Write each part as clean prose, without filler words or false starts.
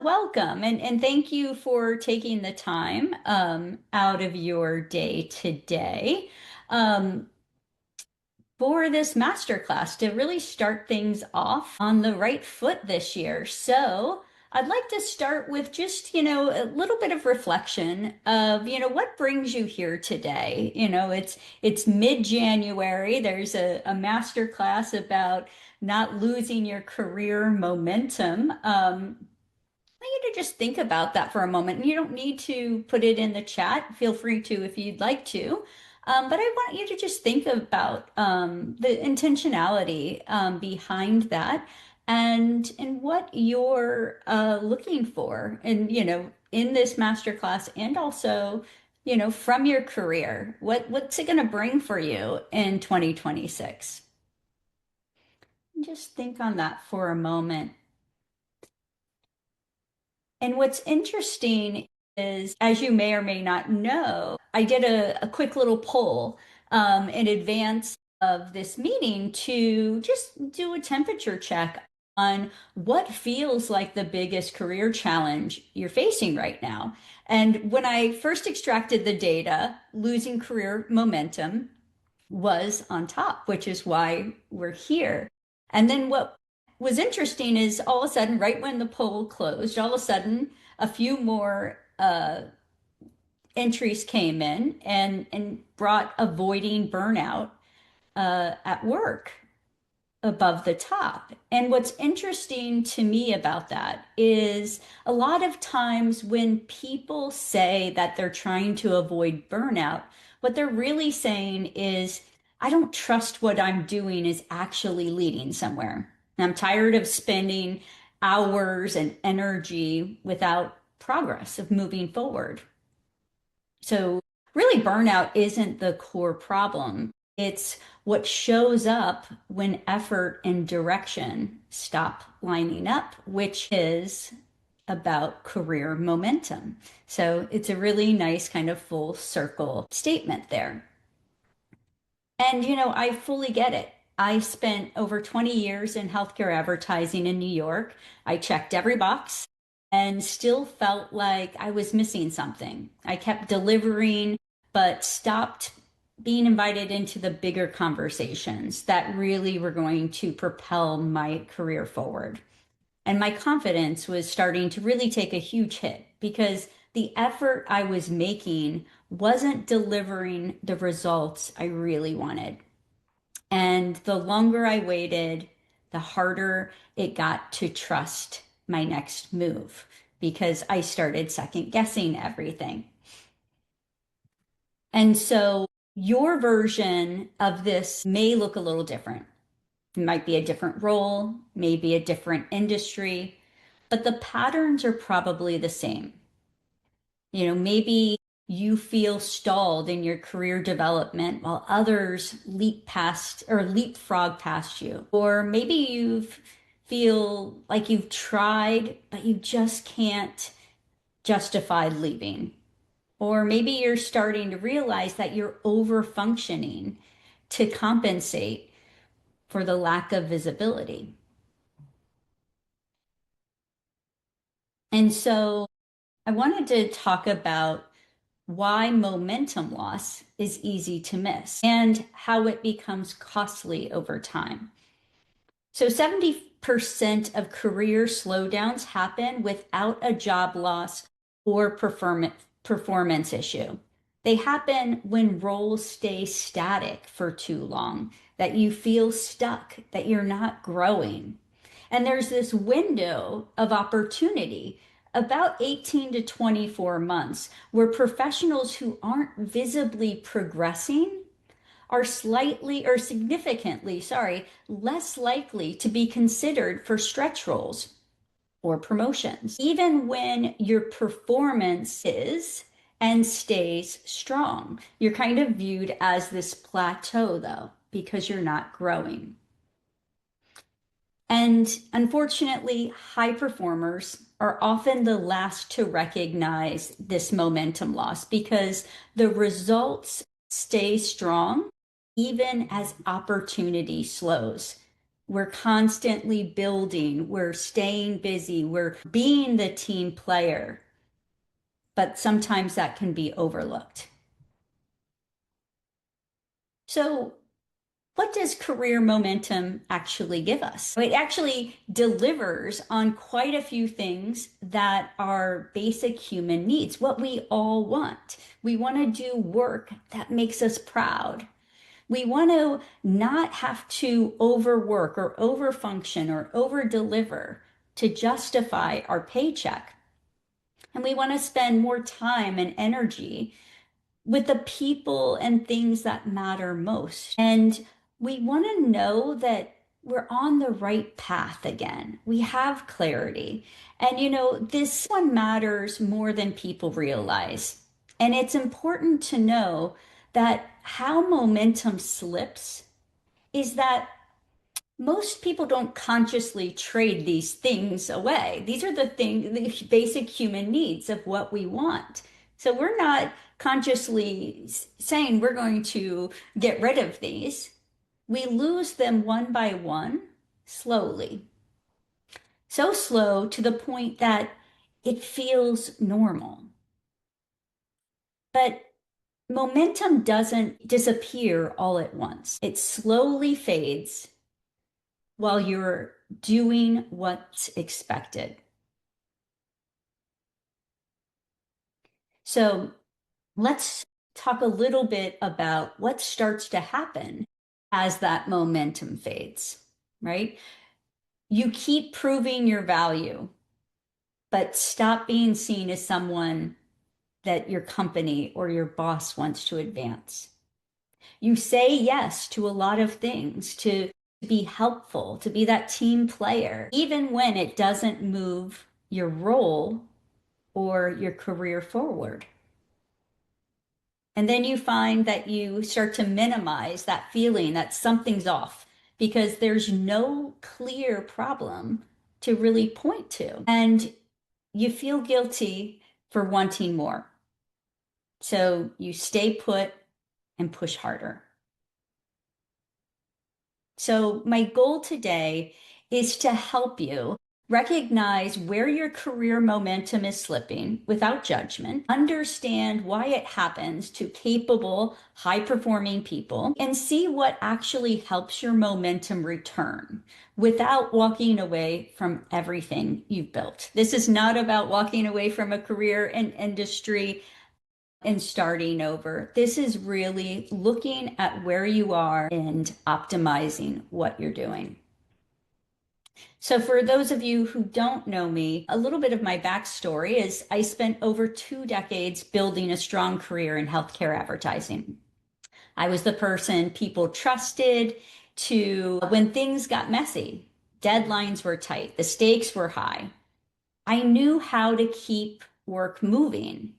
Welcome, and thank you for taking the time out of your day today um, for this masterclass to really start things off on the right foot this year. So I'd like to start with just, a little bit of reflection of, what brings you here today. It's mid-January. There's a masterclass about not losing your career momentum. Want you to just think about that for a moment. And you don't need to put it in the chat. Feel free to if you'd like to. But I want you to just think about the intentionality behind that and what you're looking for. And, in this masterclass and also, from your career, what's it going to bring for you in 2026? Just think on that for a moment. And what's interesting is, as you may or may not know, I did a quick little poll in advance of this meeting to just do a temperature check on what feels like the biggest career challenge you're facing right now. And when I first extracted the data, losing career momentum was on top, which is why we're here. And then what was interesting is all of a sudden, right when the poll closed, all of a sudden, a few more entries came in and brought avoiding burnout at work above the top. And what's interesting to me about that is a lot of times when people say that they're trying to avoid burnout, what they're really saying is, I don't trust what I'm doing is actually leading somewhere. And I'm tired of spending hours and energy without progress of moving forward. So really, burnout isn't the core problem. It's what shows up when effort and direction stop lining up, which is about career momentum. So it's a really nice kind of full circle statement there. And, I fully get it. I spent over 20 years in healthcare advertising in New York. I checked every box and still felt like I was missing something. I kept delivering, but stopped being invited into the bigger conversations that really were going to propel my career forward. And my confidence was starting to really take a huge hit because the effort I was making wasn't delivering the results I really wanted. And the longer I waited, the harder it got to trust my next move because I started second guessing everything. And so your version of this may look a little different. It might be a different role, maybe a different industry, but the patterns are probably the same. Maybe you feel stalled in your career development while others leap past or leapfrog past you. Or maybe you feel like you've tried, but you just can't justify leaving. Or maybe you're starting to realize that you're over functioning to compensate for the lack of visibility. And so I wanted to talk about why momentum loss is easy to miss and how it becomes costly over time. So 70% of career slowdowns happen without a job loss or performance issue. They happen when roles stay static for too long, that you feel stuck, that you're not growing. And there's this window of opportunity, about 18 to 24 months, where professionals who aren't visibly progressing are slightly or significantly, less likely to be considered for stretch roles or promotions, even when your performance is and stays strong. You're kind of viewed as this plateau, though, because you're not growing. And unfortunately, high performers are often the last to recognize this momentum loss because the results stay strong even as opportunity slows. We're constantly building, we're staying busy, we're being the team player, but sometimes that can be overlooked. So, what does career momentum actually give us? It actually delivers on quite a few things that are basic human needs, what we all want. We want to do work that makes us proud. We want to not have to overwork or overfunction or overdeliver to justify our paycheck. And we want to spend more time and energy with the people and things that matter most. And we want to know that we're on the right path again. We have clarity. And this one matters more than people realize. And it's important to know that how momentum slips is that most people don't consciously trade these things away. These are the basic human needs of what we want. So we're not consciously saying we're going to get rid of these. We lose them one by one, slowly. So slow to the point that it feels normal. But momentum doesn't disappear all at once. It slowly fades while you're doing what's expected. So let's talk a little bit about what starts to happen as that momentum fades, right? You keep proving your value, but stop being seen as someone that your company or your boss wants to advance. You say yes to a lot of things, to be helpful, to be that team player, even when it doesn't move your role or your career forward. And then you find that you start to minimize that feeling that something's off because there's no clear problem to really point to. And you feel guilty for wanting more. So you stay put and push harder. So, my goal today is to help you recognize where your career momentum is slipping without judgment, understand why it happens to capable, high performing people, and see what actually helps your momentum return without walking away from everything you've built. This is not about walking away from a career and industry and starting over. This is really looking at where you are and optimizing what you're doing. So, for those of you who don't know me, a little bit of my backstory is I spent over 2 decades building a strong career in healthcare advertising. I was the person people trusted to when things got messy, deadlines were tight, the stakes were high. I knew how to keep work moving,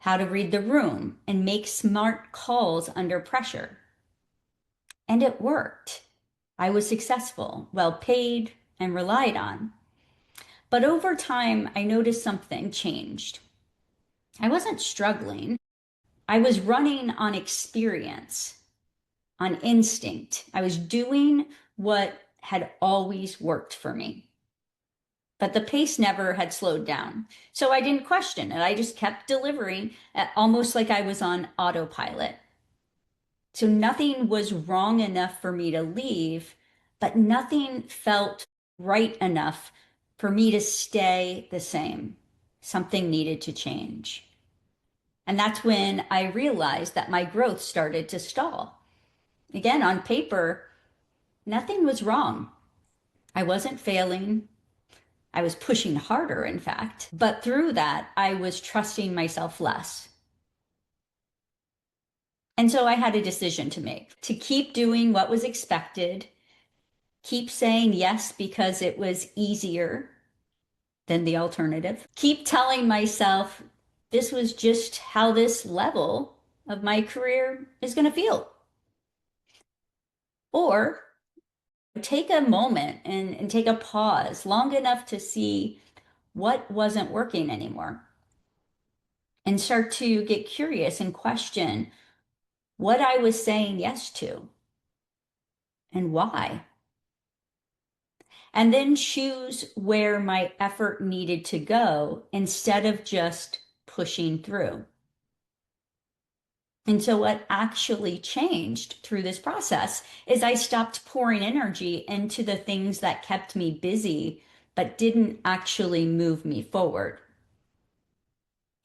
how to read the room and make smart calls under pressure. And it worked. I was successful, well paid, and relied on. But over time, I noticed something changed. I wasn't struggling. I was running on experience, on instinct. I was doing what had always worked for me. But the pace never had slowed down. So I didn't question it. I just kept delivering almost like I was on autopilot. So nothing was wrong enough for me to leave, but nothing felt right enough for me to stay the same. Something needed to change. And that's when I realized that my growth started to stall. Again, on paper, nothing was wrong. I wasn't failing. I was pushing harder, in fact. But through that, I was trusting myself less. And so I had a decision to make to keep doing what was expected, keep saying yes because it was easier than the alternative, keep telling myself this was just how this level of my career is going to feel. Or take a moment and take a pause long enough to see what wasn't working anymore and start to get curious and question what I was saying yes to and why. and then choose where my effort needed to go instead of just pushing through. And so, what actually changed through this process is I stopped pouring energy into the things that kept me busy but didn't actually move me forward.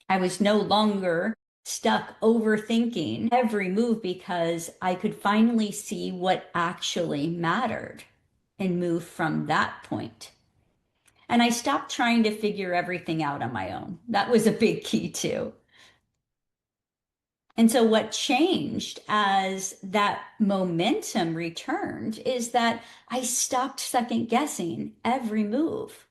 I was no longer stuck overthinking every move because I could finally see what actually mattered and move from that point. And I stopped trying to figure everything out on my own. That was a big key too. And so, what changed as that momentum returned is that I stopped second guessing every move.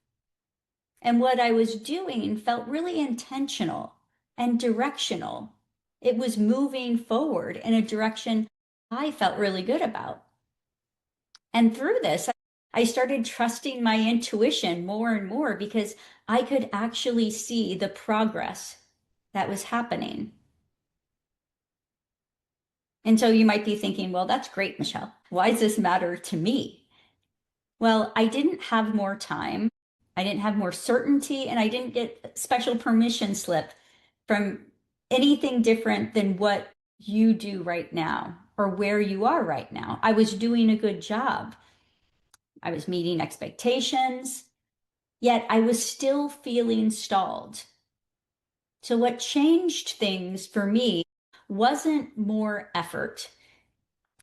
And what I was doing felt really intentional and directional. It was moving forward in a direction I felt really good about. And through this, I started trusting my intuition more and more because I could actually see the progress that was happening. And so you might be thinking, well, that's great, Michelle. Why does this matter to me? Well, I didn't have more time. I didn't have more certainty, and I didn't get special permission slip from anything different than what you do right now or where you are right now. I was doing a good job. I was meeting expectations, yet I was still feeling stalled. So, what changed things for me wasn't more effort.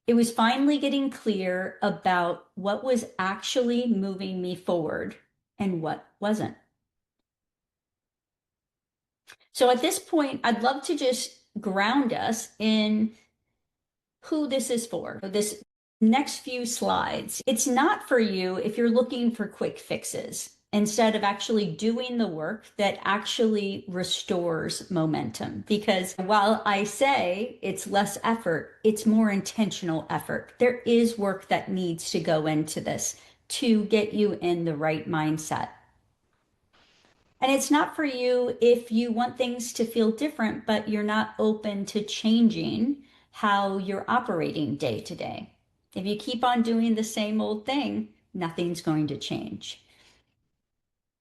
It was finally getting clear about what was actually moving me forward and what wasn't. So at this point, I'd love to just ground us in who this is for. This next few slides, it's not for you if you're looking for quick fixes instead of actually doing the work that actually restores momentum. Because while I say it's less effort, it's more intentional effort. There is work that needs to go into this to get you in the right mindset. And it's not for you if you want things to feel different, but you're not open to changing how you're operating day to day. If you keep on doing the same old thing, nothing's going to change.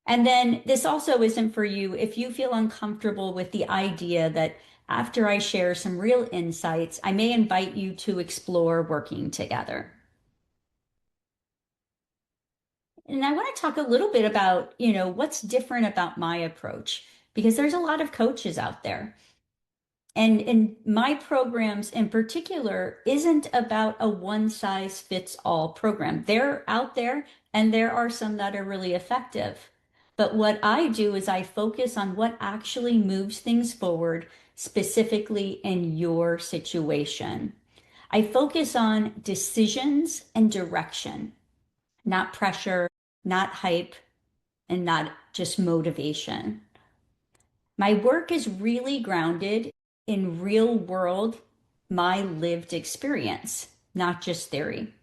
And then this also isn't for you if you feel uncomfortable with the idea that after I share some real insights, I may invite you to explore working together. And I want to talk a little bit about, what's different about my approach, because there's a lot of coaches out there. And in my programs in particular isn't about a one size fits all program. They're out there and there are some that are really effective. But what I do is I focus on what actually moves things forward, specifically in your situation. I focus on decisions and direction, not pressure, not hype, and not just motivation. My work is really grounded in real world, my lived experience, not just theory.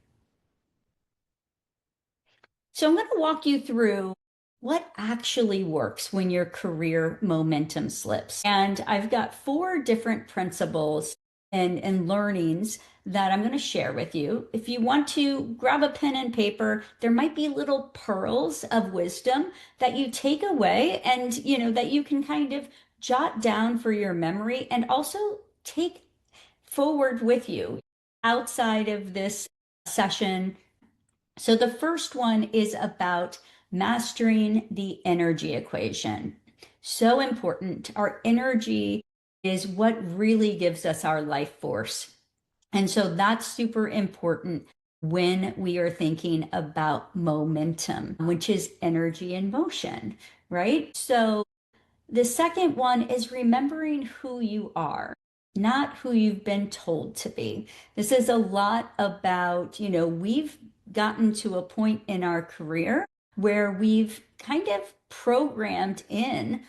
So I'm going to walk you through what actually works when your career momentum slips. And I've got four different principles and learnings that I'm going to share with you. If you want to grab a pen and paper, there might be little pearls of wisdom that you take away and, that you can kind of jot down for your memory and also take forward with you outside of this session. So the first one is about mastering the energy equation. So important. Our energy is what really gives us our life force. And so that's super important when we are thinking about momentum, which is energy in motion, right? So the second one is remembering who you are, not who you've been told to be. This is a lot about, we've gotten to a point in our career where we've kind of programmed in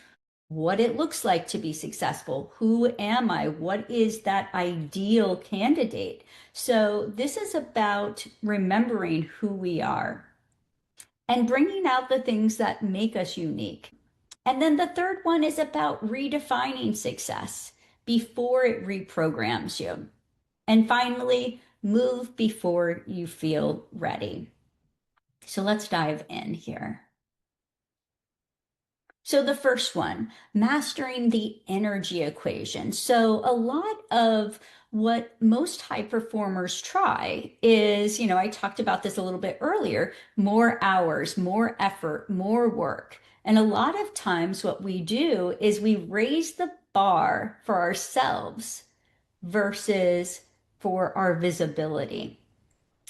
what it looks like to be successful. Who am I? What is that ideal candidate? So this is about remembering who we are and bringing out the things that make us unique. And then the third one is about redefining success before it reprograms you. And finally, move before you feel ready. So let's dive in here. So the first one, mastering the energy equation. So a lot of what most high performers try is, I talked about this a little bit earlier, more hours, more effort, more work. And a lot of times what we do is we raise the bar for ourselves versus for our visibility.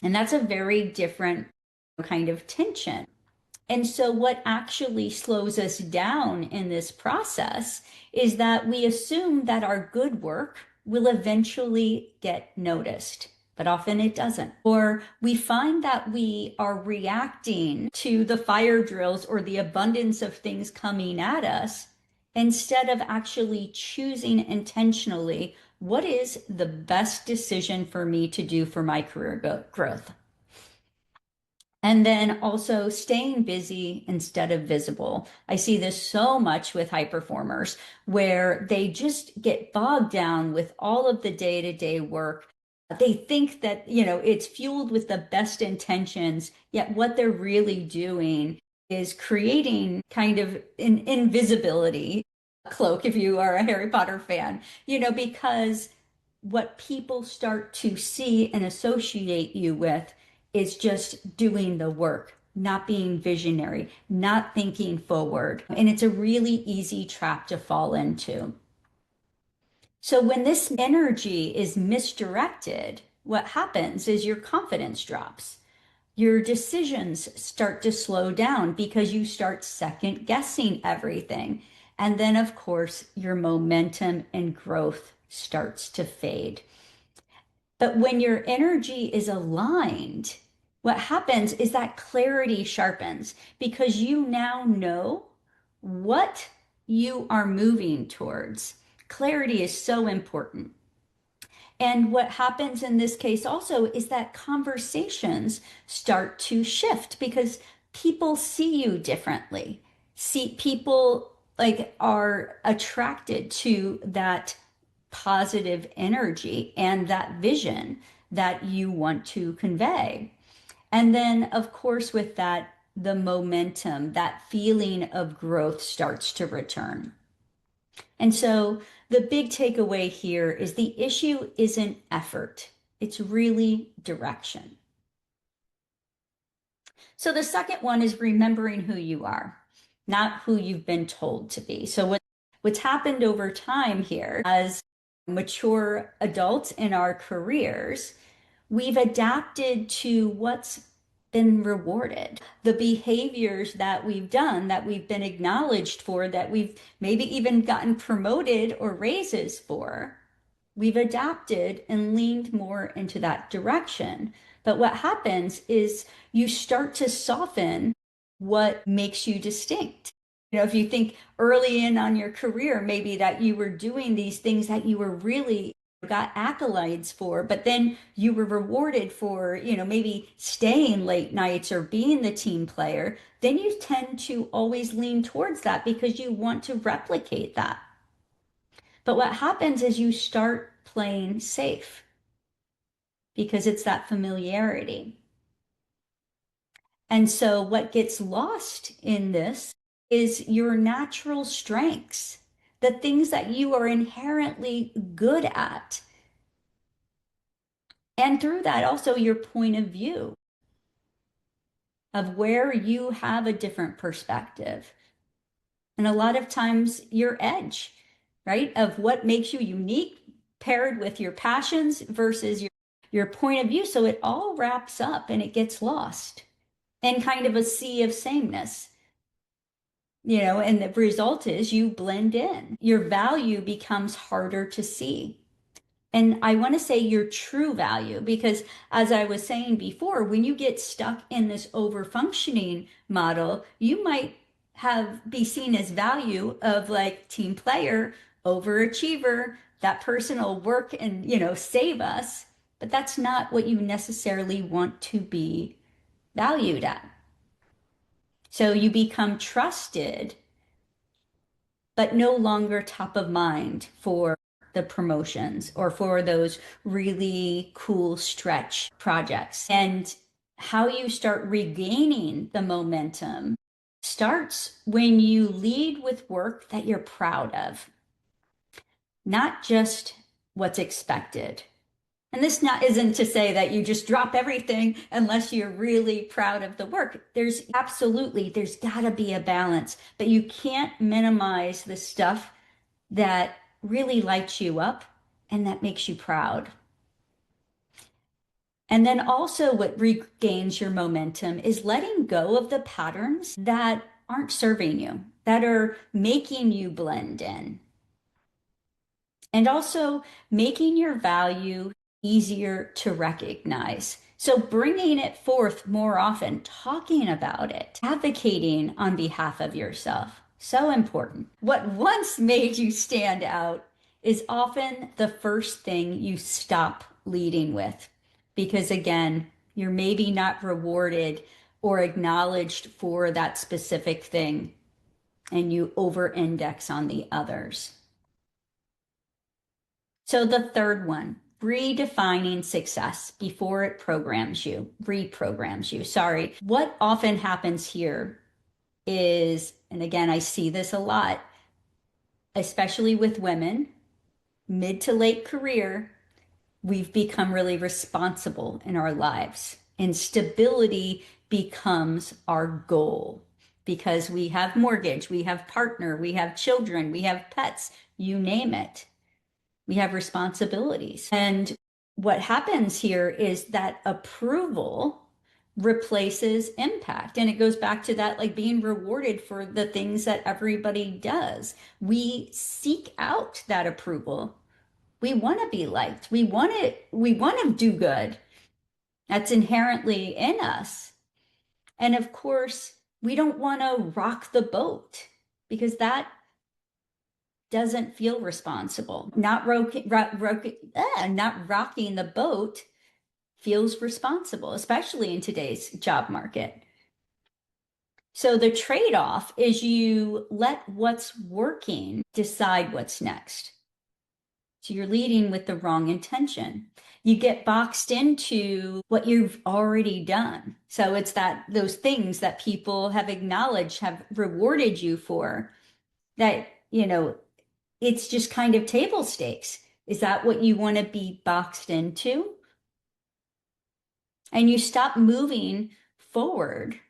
And that's a very different kind of tension. And so, what actually slows us down in this process is that we assume that our good work will eventually get noticed, but often it doesn't. Or we find that we are reacting to the fire drills or the abundance of things coming at us instead of actually choosing intentionally what is the best decision for me to do for my career growth. And then also staying busy instead of visible. I see this so much with high performers where they just get bogged down with all of the day-to-day work. They think that, it's fueled with the best intentions, yet what they're really doing is creating kind of an invisibility cloak, if you are a Harry Potter fan, because what people start to see and associate you with is just doing the work, not being visionary, not thinking forward. And it's a really easy trap to fall into. So when this energy is misdirected, what happens is your confidence drops. Your decisions start to slow down because you start second guessing everything. And then, of course, your momentum and growth starts to fade. But when your energy is aligned, what happens is that clarity sharpens because you now know what you are moving towards. Clarity is so important. And what happens in this case also is that conversations start to shift because people see you differently. See, people like are attracted to that positive energy and that vision that you want to convey. And then, of course, with that, the momentum, that feeling of growth starts to return. And so the big takeaway here is the issue isn't effort, it's really direction. So the second one is remembering who you are, not who you've been told to be. So what's happened over time here as mature adults in our careers, we've adapted to what's been rewarded. The behaviors that we've done, that we've been acknowledged for, that we've maybe even gotten promoted or raises for, we've adapted and leaned more into that direction. But what happens is you start to soften what makes you distinct. If you think early in on your career, maybe that you were doing these things that you were really got accolades for, but then you were rewarded for, maybe staying late nights or being the team player, then you tend to always lean towards that because you want to replicate that. But what happens is you start playing safe because it's that familiarity. And so what gets lost in this is your natural strengths, the things that you are inherently good at. And through that, also your point of view of where you have a different perspective. And a lot of times your edge, right? Of what makes you unique paired with your passions versus your point of view. So it all wraps up and it gets lost in kind of a sea of sameness, and the result is you blend in. Your value becomes harder to see. And I want to say your true value, because as I was saying before, when you get stuck in this over-functioning model, you might be seen as value of like team player, overachiever, that person will work and, save us. But that's not what you necessarily want to be valued at. So you become trusted, but no longer top of mind for the promotions or for those really cool stretch projects. And how you start regaining the momentum starts when you lead with work that you're proud of, not just what's expected. And this not isn't to say that you just drop everything unless you're really proud of the work. There's got to be a balance, but you can't minimize the stuff that really lights you up and that makes you proud. And then also, what regains your momentum is letting go of the patterns that aren't serving you, that are making you blend in. And also making your value easier to recognize. So bringing it forth more often, talking about it, advocating on behalf of yourself. So important. What once made you stand out is often the first thing you stop leading with. Because again, you're maybe not rewarded or acknowledged for that specific thing, and you over index on the others. So the third one, redefining success before it reprograms you. Sorry. What often happens here is, and again, I see this a lot, especially with women, mid to late career, we've become really responsible in our lives, and stability becomes our goal because we have mortgage, we have partner, we have children, we have pets, you name it. We have responsibilities. And what happens here is that approval replaces impact. And it goes back to that, like being rewarded for the things that everybody does. We seek out that approval. We want to be liked. We want to do good. That's inherently in us. And of course, we don't want to rock the boat because that doesn't feel responsible. Not rocking the boat feels responsible, especially in today's job market. So the trade-off is you let what's working decide what's next. So you're leading with the wrong intention. You get boxed into what you've already done. So it's those things that people have acknowledged, have rewarded you for, that, it's just kind of table stakes. Is that what you want to be boxed into? And you stop moving forward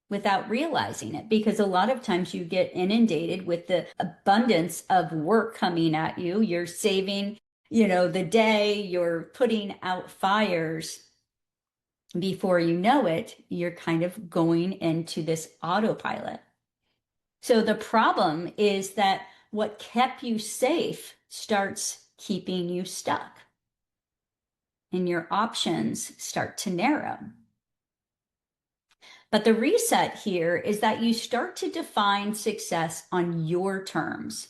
without realizing it, because a lot of times you get inundated with the abundance of work coming at you. You're saving, the day, you're putting out fires. Before you know it, you're kind of going into this autopilot. So the problem is that what kept you safe starts keeping you stuck, and your options start to narrow. But the reset here is that you start to define success on your terms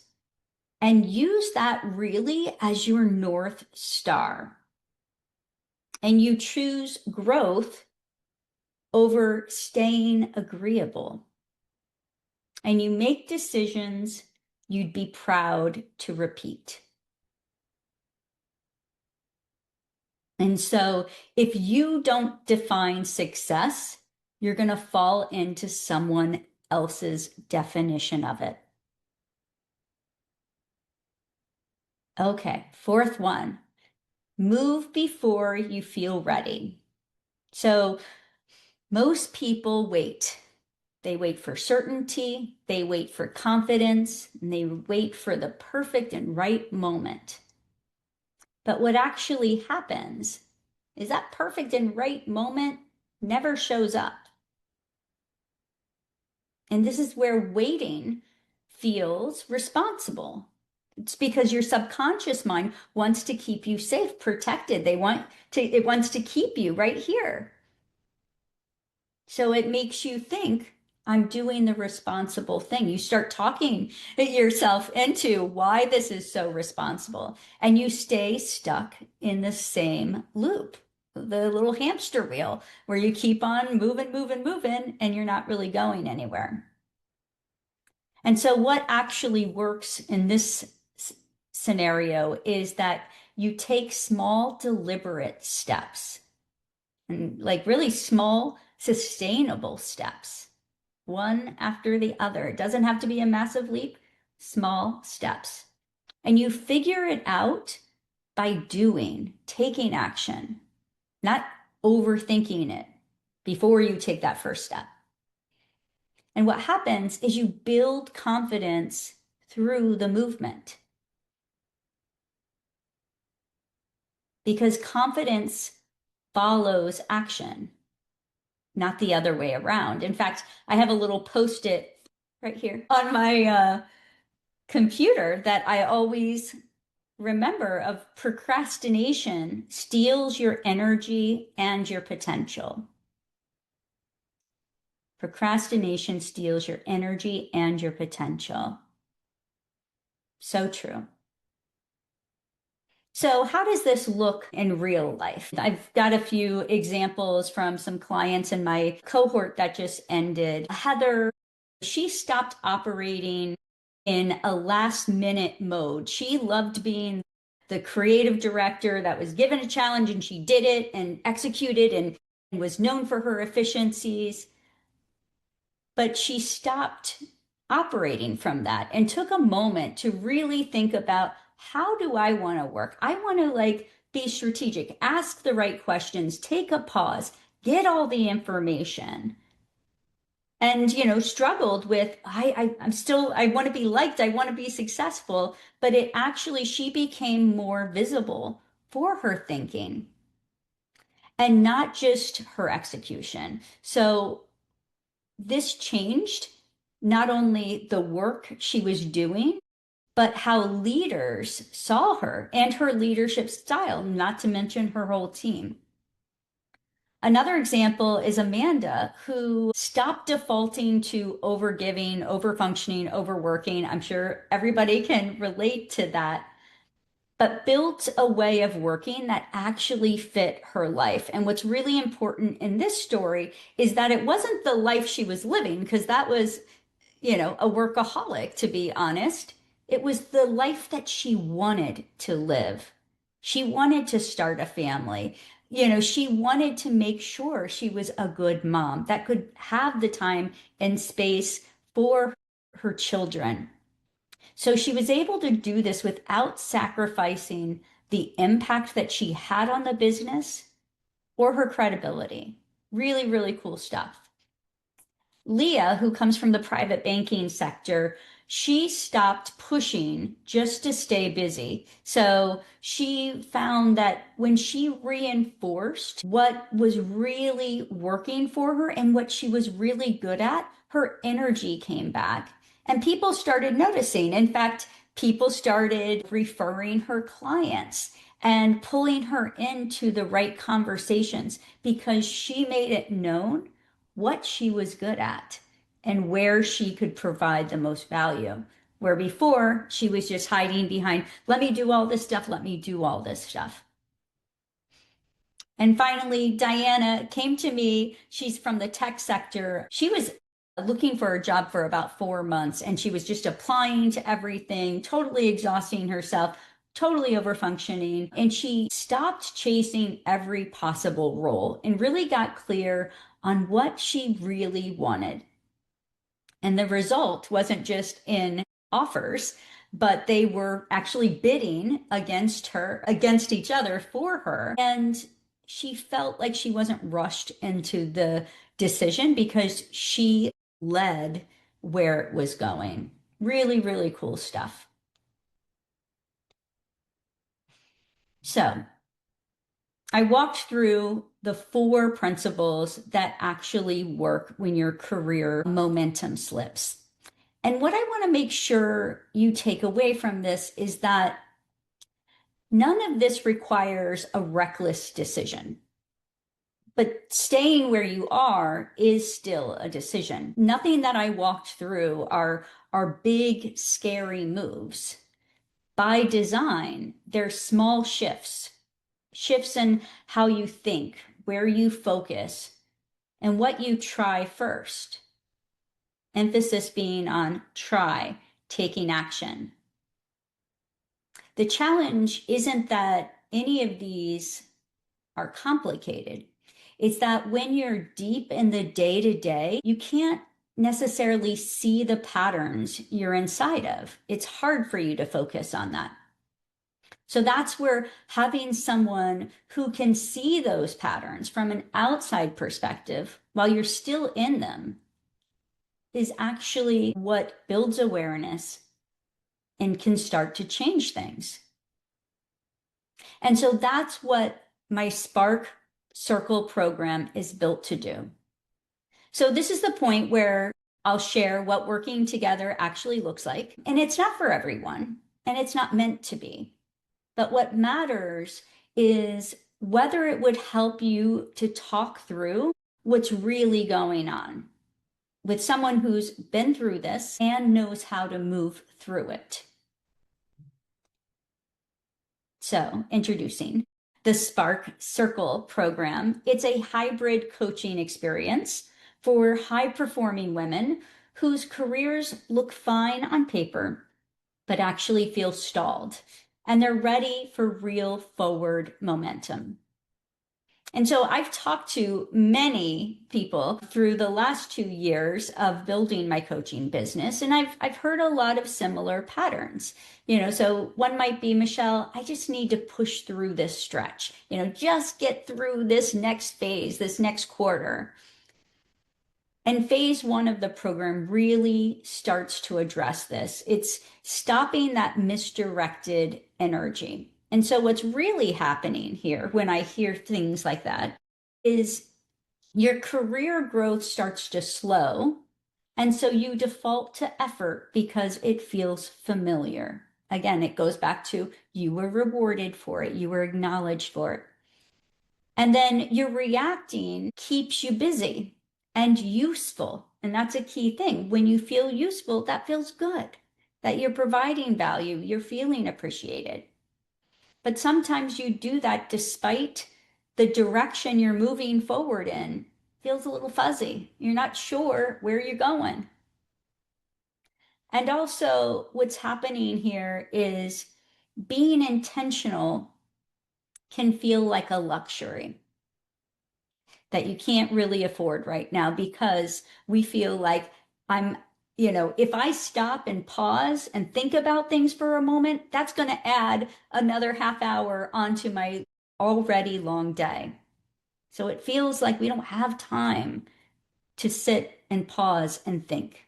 and use that really as your North Star. And you choose growth over staying agreeable. And you make decisions you'd be proud to repeat. And so if you don't define success, you're going to fall into someone else's definition of it. Okay, fourth one, move before you feel ready. So most people wait. They wait for certainty, they wait for confidence, and they wait for the perfect and right moment. But what actually happens is that perfect and right moment never shows up. And this is where waiting feels responsible. It's because your subconscious mind wants to keep you safe, protected. It wants to keep you right here. So it makes you think, I'm doing the responsible thing. You start talking yourself into why this is so responsible, and you stay stuck in the same loop, the little hamster wheel where you keep on moving, moving, moving, and you're not really going anywhere. And so what actually works in this scenario is that you take small, deliberate steps. and like really small, sustainable steps, one after the other. It doesn't have to be a massive leap, small steps. And you figure it out by doing, taking action, not overthinking it before you take that first step. And what happens is you build confidence through the movement because confidence follows action, not the other way around. In fact, I have a little post-it right here on my computer that I always remember of procrastination steals your energy and your potential. Procrastination steals your energy and your potential. So true. So, how does this look in real life? I've got a few examples from some clients in my cohort that just ended. Heather, she stopped operating in a last minute mode. She loved being the creative director that was given a challenge and she did it and executed and was known for her efficiencies. But she stopped operating from that and took a moment to really think about, how do I want to work? I want to like be strategic, ask the right questions, take a pause, get all the information. And, struggled with, I'm still, I want to be liked, I want to be successful. But it actually, she became more visible for her thinking and not just her execution. So this changed not only the work she was doing, but how leaders saw her and her leadership style, not to mention her whole team. Another example is Amanda, who stopped defaulting to overgiving, overfunctioning, overworking. I'm sure everybody can relate to that, but built a way of working that actually fit her life. And what's really important in this story is that it wasn't the life she was living, because that was, a workaholic, to be honest. It was the life that she wanted to live. She wanted to start a family. She wanted to make sure she was a good mom that could have the time and space for her children. So she was able to do this without sacrificing the impact that she had on the business or her credibility. Really, really cool stuff. Leah, who comes from the private banking sector, she stopped pushing just to stay busy. So she found that when she reinforced what was really working for her and what she was really good at, her energy came back. And people started noticing. In fact, people started referring her clients and pulling her into the right conversations because she made it known what she was good at and where she could provide the most value. Where before she was just hiding behind, let me do all this stuff, let me do all this stuff. And finally, Diana came to me. She's from the tech sector. She was looking for a job for about 4 months and she was just applying to everything, totally exhausting herself, totally overfunctioning. And she stopped chasing every possible role and really got clear on what she really wanted. And the result wasn't just in offers, but they were actually bidding against her, against each other for her. And she felt like she wasn't rushed into the decision because she led where it was going. Really, really cool stuff. So I walked through the 4 principles that actually work when your career momentum slips. And what I want to make sure you take away from this is that none of this requires a reckless decision. But staying where you are is still a decision. Nothing that I walked through are big, scary moves. By design, they're small shifts, shifts in how you think, where you focus, and what you try first. Emphasis being on try, taking action. The challenge isn't that any of these are complicated. It's that when you're deep in the day to day, you can't necessarily see the patterns you're inside of. It's hard for you to focus on that. So that's where having someone who can see those patterns from an outside perspective while you're still in them is actually what builds awareness and can start to change things. And so that's what my Spark Circle program is built to do. So this is the point where I'll share what working together actually looks like. And it's not for everyone, and it's not meant to be. But what matters is whether it would help you to talk through what's really going on with someone who's been through this and knows how to move through it. So, introducing the Spark Circle program. It's a hybrid coaching experience for high performing women whose careers look fine on paper, but actually feel stalled. And they're ready for real forward momentum. And so I've talked to many people through the last 2 years of building my coaching business, and I've heard a lot of similar patterns. So one might be, Michelle, I just need to push through this stretch, just get through this next phase, this next quarter. And phase one of the program really starts to address this. It's stopping that misdirected energy. And so what's really happening here when I hear things like that is your career growth starts to slow. And so you default to effort because it feels familiar. Again, it goes back to you were rewarded for it, you were acknowledged for it. And then your reacting keeps you busy and useful. And that's a key thing. When you feel useful, that feels good, that you're providing value, you're feeling appreciated. But sometimes you do that despite the direction you're moving forward in feels a little fuzzy. You're not sure where you're going. And also, what's happening here is being intentional can feel like a luxury that you can't really afford right now because we feel like if I stop and pause and think about things for a moment, that's going to add another half hour onto my already long day. So it feels like we don't have time to sit and pause and think.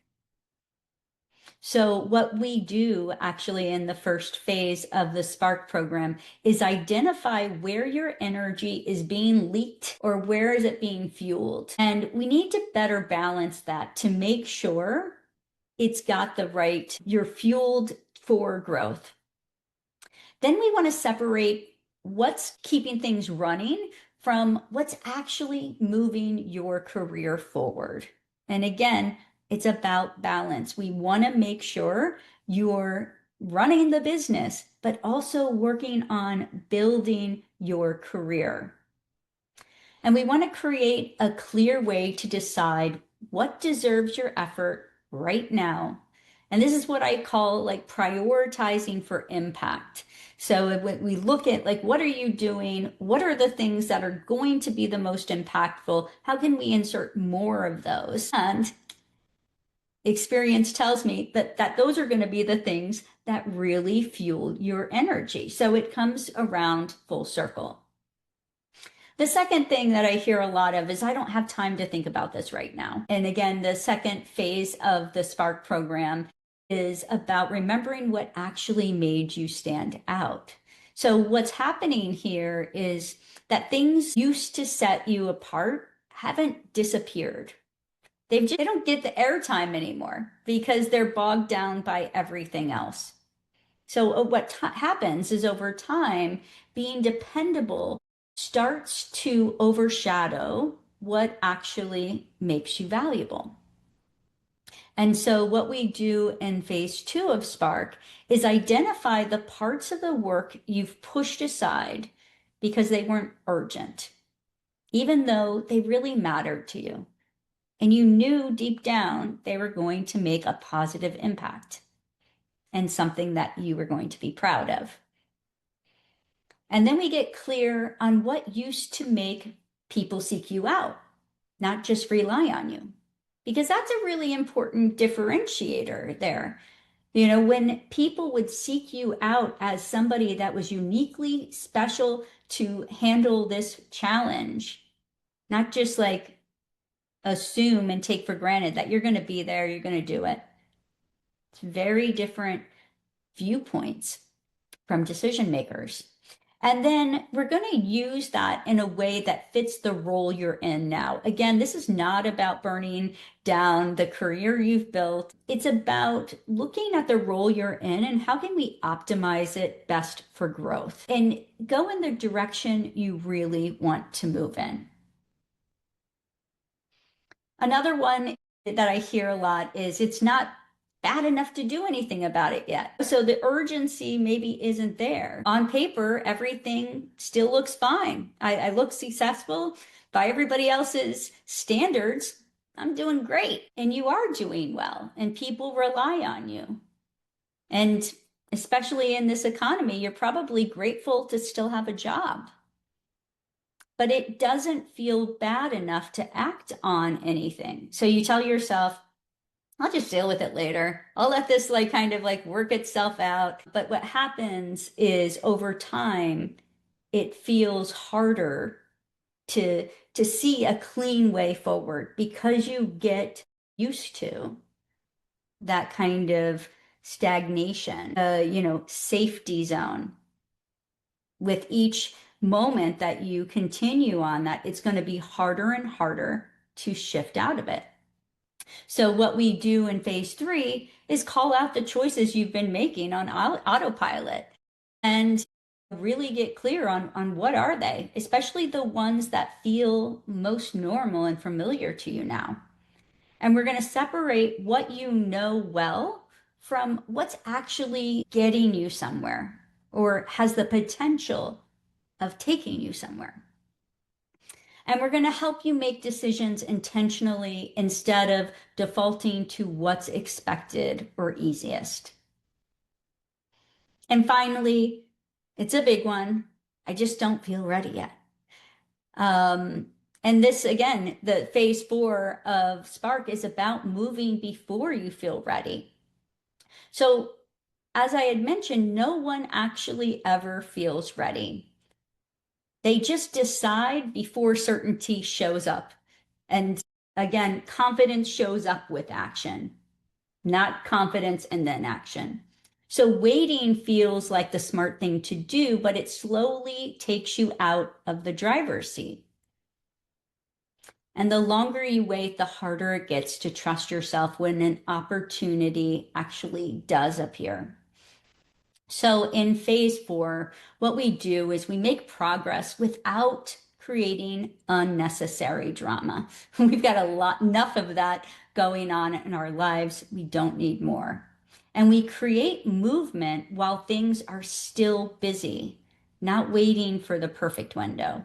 So what we do actually in the first phase of the Spark program is identify where your energy is being leaked or where is it being fueled. And we need to better balance that to make sure it's got the right, you're fueled for growth. Then we want to separate what's keeping things running from what's actually moving your career forward. And again, it's about balance. We want to make sure you're running the business, but also working on building your career. And we want to create a clear way to decide what deserves your effort right now. And this is what I call like prioritizing for impact. So when we look at like, what are you doing? What are the things that are going to be the most impactful? How can we insert more of those? And experience tells me that those are going to be the things that really fuel your energy. So it comes around full circle. The second thing that I hear a lot of is I don't have time to think about this right now. And again, the second phase of the Spark program is about remembering what actually made you stand out. So what's happening here is that things used to set you apart haven't disappeared. They don't get the airtime anymore because they're bogged down by everything else. So what happens is over time, being dependable starts to overshadow what actually makes you valuable. And so what we do in phase two of Spark is identify the parts of the work you've pushed aside because they weren't urgent, even though they really mattered to you. And you knew deep down they were going to make a positive impact and something that you were going to be proud of. And then we get clear on what used to make people seek you out, not just rely on you. Because that's a really important differentiator there. You know, when people would seek you out as somebody that was uniquely special to handle this challenge, not just like assume and take for granted that you're going to be there, you're going to do it. It's very different viewpoints from decision makers. And then we're going to use that in a way that fits the role you're in now. Again, this is not about burning down the career you've built. It's about looking at the role you're in and how can we optimize it best for growth and go in the direction you really want to move in. Another one that I hear a lot is it's not bad enough to do anything about it yet. So the urgency maybe isn't there. On paper, everything still looks fine. I look successful by everybody else's standards. I'm doing great. And you are doing well, and people rely on you. And especially in this economy, you're probably grateful to still have a job, but it doesn't feel bad enough to act on anything. So you tell yourself, I'll just deal with it later. I'll let this like kind of like work itself out. But what happens is over time, it feels harder to see a clean way forward because you get used to that kind of stagnation, safety zone. With each moment that you continue on that, it's going to be harder and harder to shift out of it. So what we do in phase three is call out the choices you've been making on autopilot and really get clear on what are they, especially the ones that feel most normal and familiar to you now. And we're going to separate what you know well from what's actually getting you somewhere or has the potential of taking you somewhere. And we're going to help you make decisions intentionally instead of defaulting to what's expected or easiest. And finally, it's a big one. I just don't feel ready yet. And this, again, the phase 4 of Spark is about moving before you feel ready. So, as I had mentioned, no one actually ever feels ready. They just decide before certainty shows up. And again, confidence shows up with action, not confidence and then action. So waiting feels like the smart thing to do, but it slowly takes you out of the driver's seat. And the longer you wait, the harder it gets to trust yourself when an opportunity actually does appear. So in phase 4, what we do is we make progress without creating unnecessary drama. We've got enough of that going on in our lives. We don't need more. And we create movement while things are still busy, not waiting for the perfect window.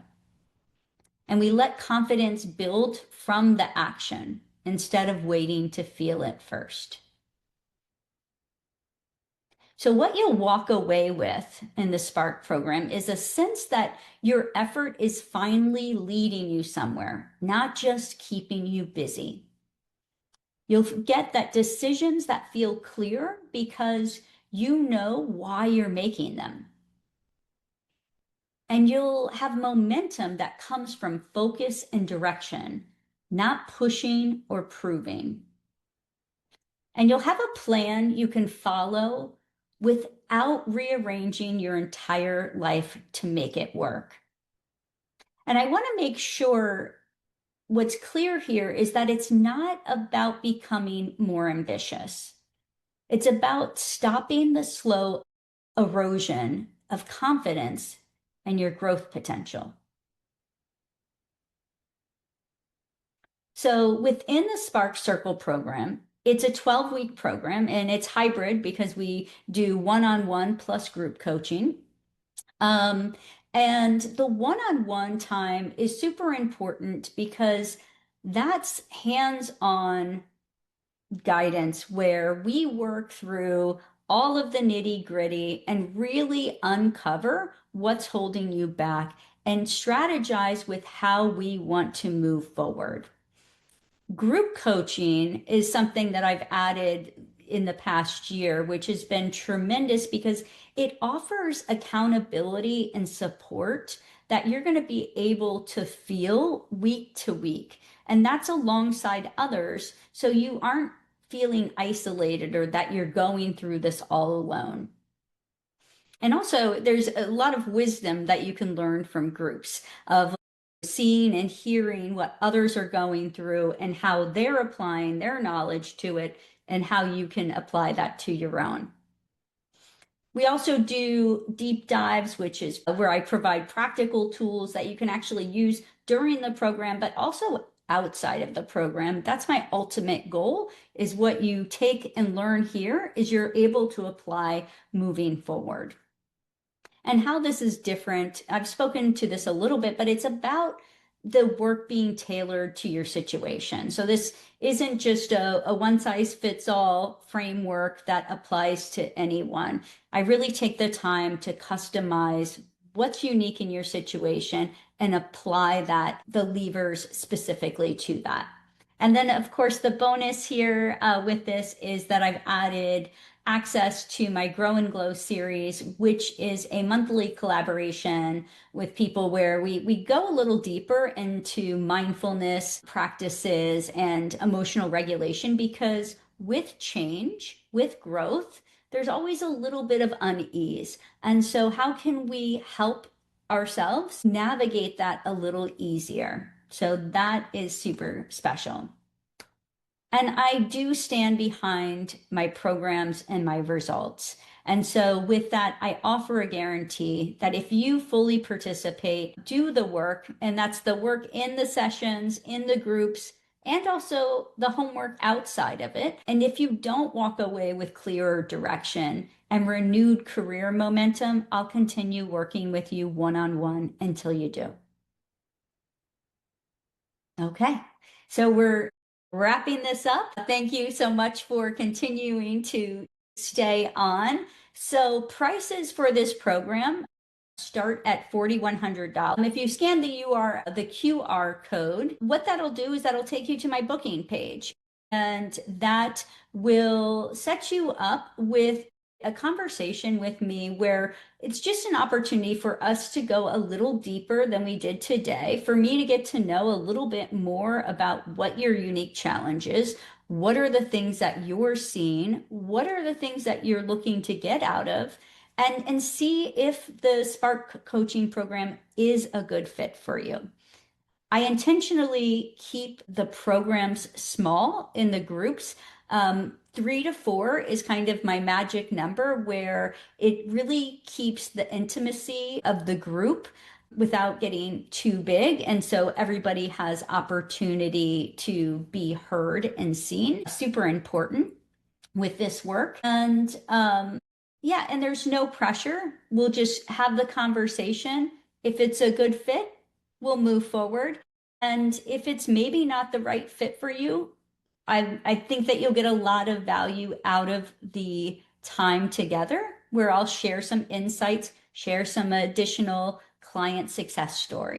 And we let confidence build from the action instead of waiting to feel it first. So what you'll walk away with in the Spark program is a sense that your effort is finally leading you somewhere, not just keeping you busy. You'll get that decisions that feel clear because you know why you're making them. And you'll have momentum that comes from focus and direction, not pushing or proving. And you'll have a plan you can follow without rearranging your entire life to make it work. And I want to make sure what's clear here is that it's not about becoming more ambitious. It's about stopping the slow erosion of confidence and your growth potential. So within the Spark Circle program, it's a 12-week program and it's hybrid because we do one-on-one plus group coaching. And the one-on-one time is super important because that's hands-on guidance where we work through all of the nitty-gritty and really uncover what's holding you back and strategize with how we want to move forward. Group coaching is something that I've added in the past year, which has been tremendous because it offers accountability and support that you're going to be able to feel week to week. And that's alongside others. So you aren't feeling isolated or that you're going through this all alone. And also, there's a lot of wisdom that you can learn from groups of seeing and hearing what others are going through and how they're applying their knowledge to it and how you can apply that to your own. We also do deep dives, which is where I provide practical tools that you can actually use during the program, but also outside of the program. That's my ultimate goal, is what you take and learn here is you're able to apply moving forward. And how this is different, I've spoken to this a little bit, but it's about the work being tailored to your situation. So this isn't just a one size fits all framework that applies to anyone. I really take the time to customize what's unique in your situation and apply the levers specifically to that. And then, of course, the bonus here with this is that I've added access to my Grow and Glow series, which is a monthly collaboration with people where we go a little deeper into mindfulness practices and emotional regulation because with change, with growth, there's always a little bit of unease. And so, how can we help ourselves navigate that a little easier? So, that is super special. And I do stand behind my programs and my results. And so, with that, I offer a guarantee that if you fully participate, do the work, and that's the work in the sessions, in the groups, and also the homework outside of it. And if you don't walk away with clearer direction and renewed career momentum, I'll continue working with you one on one until you do. Okay, so we're wrapping this up. Thank you so much for continuing to stay on. So, prices for this program start at $4,100. If you scan the QR code, what that'll do is that'll take you to my booking page, and that will set you up with a conversation with me where it's just an opportunity for us to go a little deeper than we did today, for me to get to know a little bit more about what your unique challenge is. What are the things that you're seeing? What are the things that you're looking to get out of? And see if the Spark coaching program is a good fit for you. I intentionally keep the programs small in the groups. 3 to 4 is kind of my magic number where it really keeps the intimacy of the group without getting too big. And so everybody has opportunity to be heard and seen. Super important with this work. And yeah, and there's no pressure. We'll just have the conversation. If it's a good fit, we'll move forward. And if it's maybe not the right fit for you, I think that you'll get a lot of value out of the time together where I'll share some insights, share some additional client success stories.